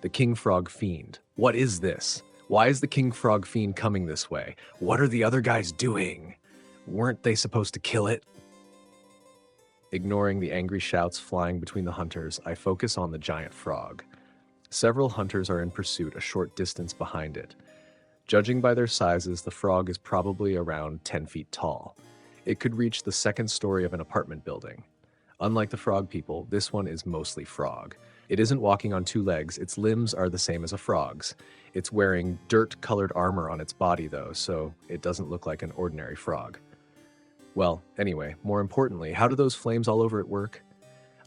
The King Frog Fiend. What is this? Why is the King Frog Fiend coming this way? What are the other guys doing? Weren't they supposed to kill it? Ignoring the angry shouts flying between the hunters, I focus on the giant frog. Several hunters are in pursuit a short distance behind it. Judging by their sizes, the frog is probably around 10 feet tall. It could reach the second story of an apartment building. Unlike the frog people, this one is mostly frog. It isn't walking on two legs, its limbs are the same as a frog's. It's wearing dirt-colored armor on its body though, so it doesn't look like an ordinary frog. Well, anyway, more importantly, how do those flames all over it work?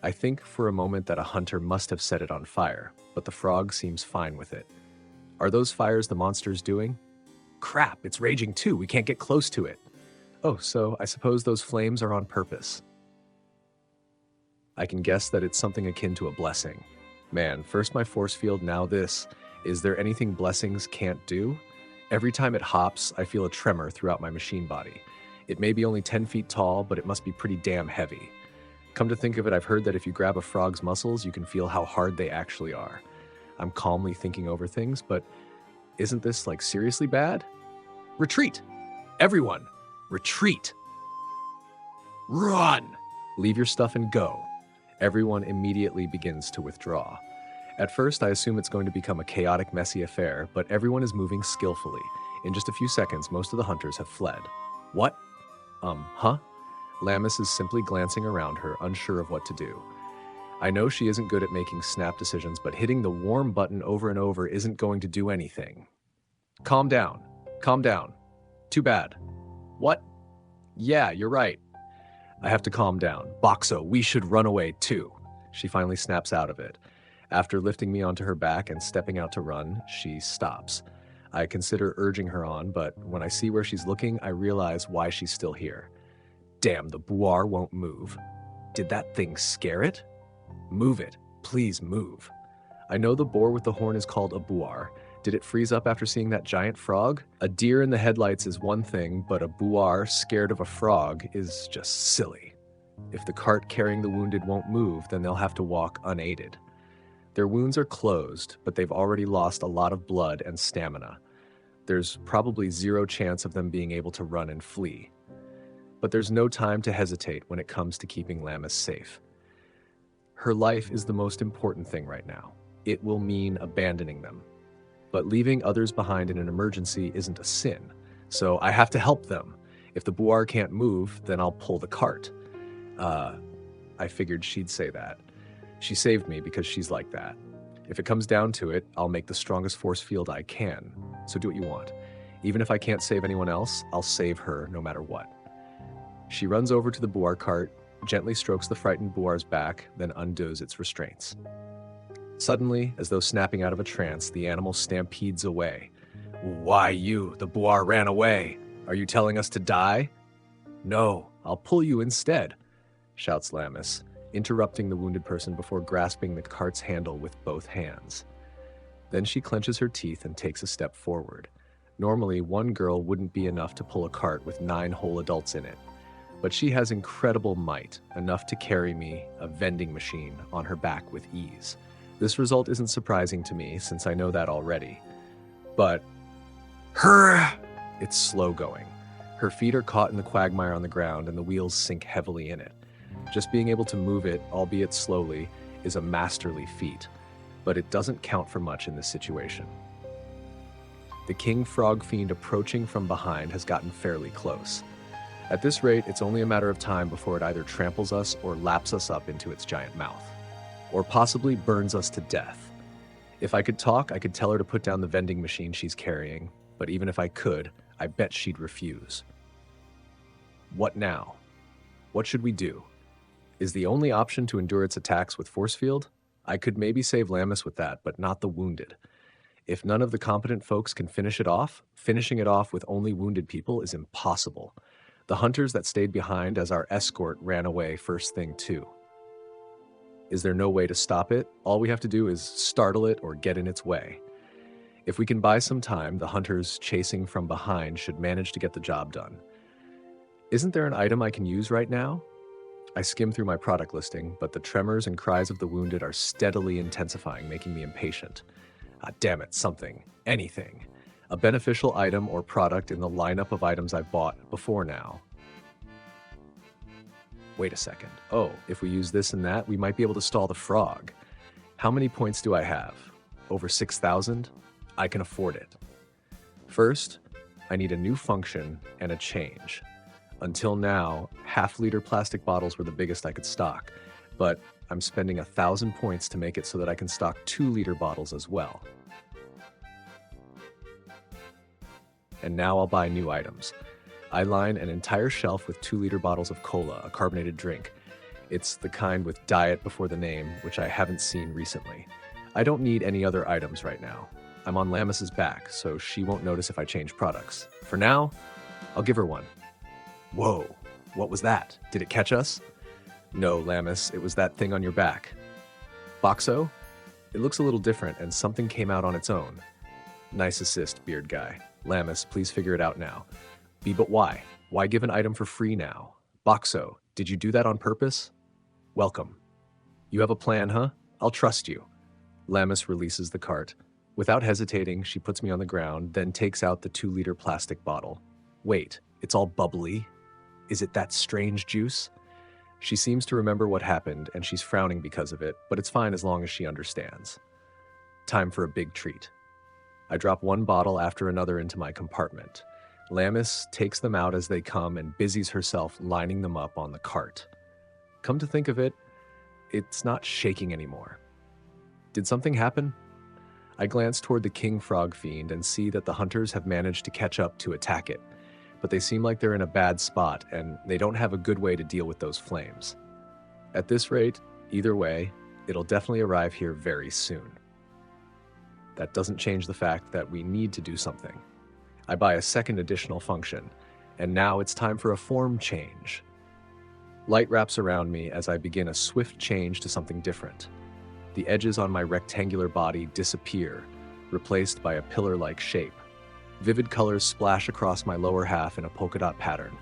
I think for a moment that a hunter must have set it on fire, but the frog seems fine with it. Are those fires the monster's doing? Crap, it's raging too, we can't get close to it. Oh, so I suppose those flames are on purpose. I can guess that it's something akin to a blessing. Man, first my force field, now this. Is there anything blessings can't do? Every time it hops, I feel a tremor throughout my machine body. It may be only 10 feet tall, but it must be pretty damn heavy. Come to think of it, I've heard that if you grab a frog's muscles, you can feel how hard they actually are. I'm calmly thinking over things, but isn't this like seriously bad? Retreat! Everyone, retreat! Run! Leave your stuff and go. Everyone immediately begins to withdraw. At first, I assume it's going to become a chaotic, messy affair, but everyone is moving skillfully. In just a few seconds, most of the hunters have fled. What? Huh? Lammis is simply glancing around her, unsure of what to do. I know she isn't good at making snap decisions, but hitting the warm button over and over isn't going to do anything. Calm down. Calm down. Too bad. What? Yeah, you're right. I have to calm down. Boxo, we should run away too. She finally snaps out of it. After lifting me onto her back and stepping out to run, she stops. I consider urging her on, but when I see where she's looking, I realize why she's still here. Damn, the boar won't move. Did that thing scare it? Move it. Please move. I know the boar with the horn is called a boar. Did it freeze up after seeing that giant frog? A deer in the headlights is one thing, but a boar scared of a frog is just silly. If the cart carrying the wounded won't move, then they'll have to walk unaided. Their wounds are closed, but they've already lost a lot of blood and stamina. There's probably zero chance of them being able to run and flee. But there's no time to hesitate when it comes to keeping Lammis safe. Her life is the most important thing right now. It will mean abandoning them. But leaving others behind in an emergency isn't a sin, so I have to help them. If the boar can't move, then I'll pull the cart. I figured she'd say that. She saved me because she's like that. If it comes down to it, I'll make the strongest force field I can, so do what you want. Even if I can't save anyone else, I'll save her no matter what. She runs over to the boar cart, gently strokes the frightened boar's back, then undoes its restraints. Suddenly, as though snapping out of a trance, the animal stampedes away. Why you? The boar ran away. Are you telling us to die? No, I'll pull you instead, shouts Lammis, interrupting the wounded person before grasping the cart's handle with both hands. Then she clenches her teeth and takes a step forward. Normally, one girl wouldn't be enough to pull a cart with 9 whole adults in it. But she has incredible might, enough to carry me, a vending machine, on her back with ease. This result isn't surprising to me, since I know that already. But, it's slow going. Her feet are caught in the quagmire on the ground, and the wheels sink heavily in it. Just being able to move it, albeit slowly, is a masterly feat, but it doesn't count for much in this situation. The King Frog Fiend approaching from behind has gotten fairly close. At this rate, it's only a matter of time before it either tramples us or laps us up into its giant mouth. Or possibly burns us to death. If I could talk, I could tell her to put down the vending machine she's carrying, but even if I could, I bet she'd refuse. What now? What should we do? Is the only option to endure its attacks with force field? I could maybe save Lammis with that, but not the wounded. If none of the competent folks can finish it off, finishing it off with only wounded people is impossible. The hunters that stayed behind as our escort ran away first thing too. Is there no way to stop it? All we have to do is startle it or get in its way. If we can buy some time, the hunters chasing from behind should manage to get the job done. Isn't there an item I can use right now? I skim through my product listing, but the tremors and cries of the wounded are steadily intensifying, making me impatient. Ah, damn it, something. Anything. A beneficial item or product in the lineup of items I've bought before now. Wait a second. Oh, if we use this and that, we might be able to stall the frog. How many points do I have? Over 6,000? I can afford it. First, I need a new function and a change. Until now, half-liter plastic bottles were the biggest I could stock, but I'm spending 1,000 points to make it so that I can stock 2-liter bottles as well. And now I'll buy new items. I line an entire shelf with 2-liter bottles of cola, a carbonated drink. It's the kind with diet before the name, which I haven't seen recently. I don't need any other items right now. I'm on Lammis's back, so she won't notice if I change products. For now, I'll give her one. Whoa, what was that? Did it catch us? No, Lammis, it was that thing on your back. Boxo? It looks a little different, and something came out on its own. Nice assist, beard guy. Lammis, please figure it out now. But why? Why give an item for free now? Boxo, did you do that on purpose? Welcome. You have a plan, huh? I'll trust you. Lammis releases the cart. Without hesitating, she puts me on the ground, then takes out the 2-liter plastic bottle. Wait, it's all bubbly? Is it that strange juice? She seems to remember what happened, and she's frowning because of it, but it's fine as long as she understands. Time for a big treat. I drop one bottle after another into my compartment. Lammis takes them out as they come and busies herself lining them up on the cart. Come to think of it, it's not shaking anymore. Did something happen? I glance toward the king frog fiend and see that the hunters have managed to catch up to attack it, but they seem like they're in a bad spot and they don't have a good way to deal with those flames. At this rate, either way, it'll definitely arrive here very soon. That doesn't change the fact that we need to do something. I buy a second additional function, and now it's time for a form change. Light wraps around me as I begin a swift change to something different. The edges on my rectangular body disappear, replaced by a pillar-like shape. Vivid colors splash across my lower half in a polka dot pattern.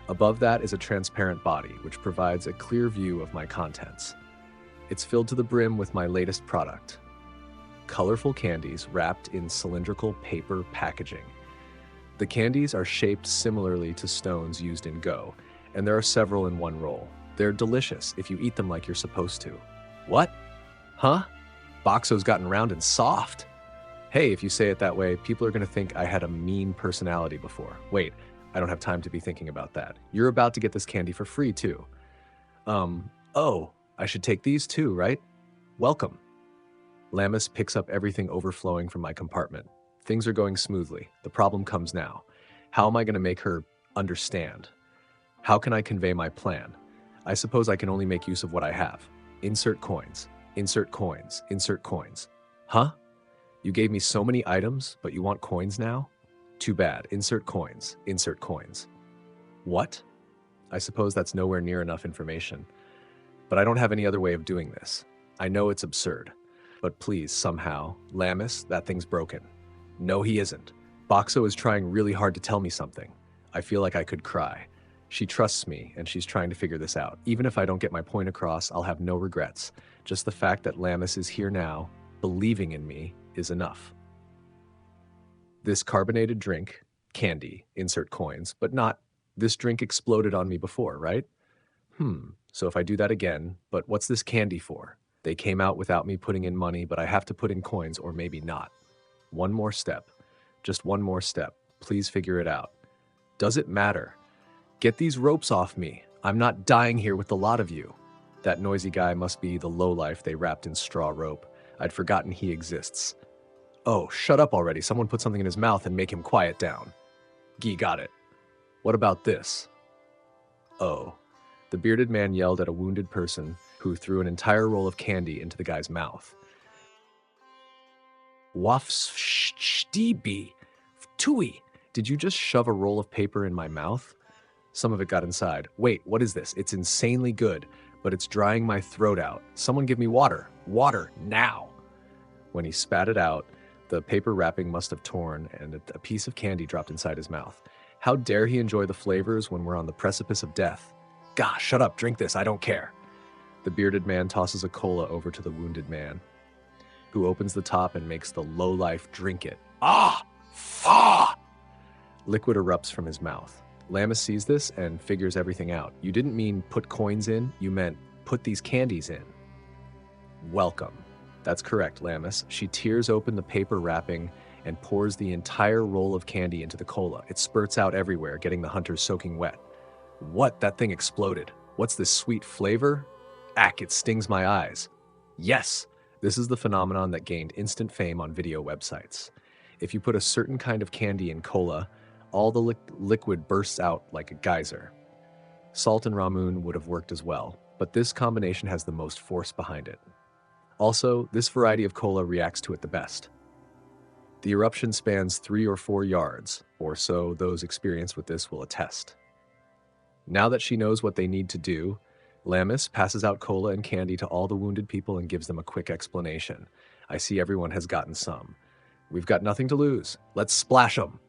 Above that is a transparent body, which provides a clear view of my contents. It's filled to the brim with my latest product. Colorful candies wrapped in cylindrical paper packaging. The candies are shaped similarly to stones used in Go, and there are several in one roll. They're delicious if you eat them like you're supposed to. What? Huh? Boxo's gotten round and soft. Hey, if you say it that way, people are going to think I had a mean personality before. Wait, I don't have time to be thinking about that. You're about to get this candy for free, too. Oh, I should take these too, right? Welcome. Lammis picks up everything overflowing from my compartment. Things are going smoothly. The problem comes now. How am I going to make her understand? How can I convey my plan? I suppose I can only make use of what I have. Insert coins. Insert coins. Insert coins. Huh? You gave me so many items, but you want coins now? Too bad. Insert coins. Insert coins. What? I suppose that's nowhere near enough information. But I don't have any other way of doing this. I know it's absurd. But please, somehow, Lammis, that thing's broken. No, he isn't. Boxo is trying really hard to tell me something. I feel like I could cry. She trusts me, and she's trying to figure this out. Even if I don't get my point across, I'll have no regrets. Just the fact that Lammis is here now, believing in me, is enough. This carbonated drink, candy, insert coins, but not, this drink exploded on me before, right? So if I do that again, but what's this candy for? They came out without me putting in money, but I have to put in coins, or maybe not. One more step. Just one more step. Please figure it out. Does it matter? Get these ropes off me. I'm not dying here with the lot of you. That noisy guy must be the lowlife they wrapped in straw rope. I'd forgotten he exists. Oh, shut up already. Someone put something in his mouth and make him quiet down. Gee, got it. What about this? Oh. The bearded man yelled at a wounded person who threw an entire roll of candy into the guy's mouth. Wafstiebi. Tui. Did you just shove a roll of paper in my mouth? Some of it got inside. Wait, what is this? It's insanely good, but it's drying my throat out. Someone give me water. Water, now. When he spat it out, the paper wrapping must have torn, and a piece of candy dropped inside his mouth. How dare he enjoy the flavors when we're on the precipice of death? Gosh, shut up, drink this, I don't care. The bearded man tosses a cola over to the wounded man, who opens the top and makes the lowlife drink it. Ah! Fa! Liquid erupts from his mouth. Lammas sees this and figures everything out. You didn't mean put coins in, you meant put these candies in. Welcome. That's correct, Lammas. She tears open the paper wrapping and pours the entire roll of candy into the cola. It spurts out everywhere, getting the hunters soaking wet. What? That thing exploded. What's this sweet flavor? Ack, it stings my eyes. Yes, this is the phenomenon that gained instant fame on video websites. If you put a certain kind of candy in cola, all the liquid bursts out like a geyser. Salt and Ramun would have worked as well, but this combination has the most force behind it. Also, this variety of cola reacts to it the best. The eruption spans 3 or 4 yards, or so those experienced with this will attest. Now that she knows what they need to do, Lammas passes out cola and candy to all the wounded people and gives them a quick explanation. I see everyone has gotten some. We've got nothing to lose. Let's splash them.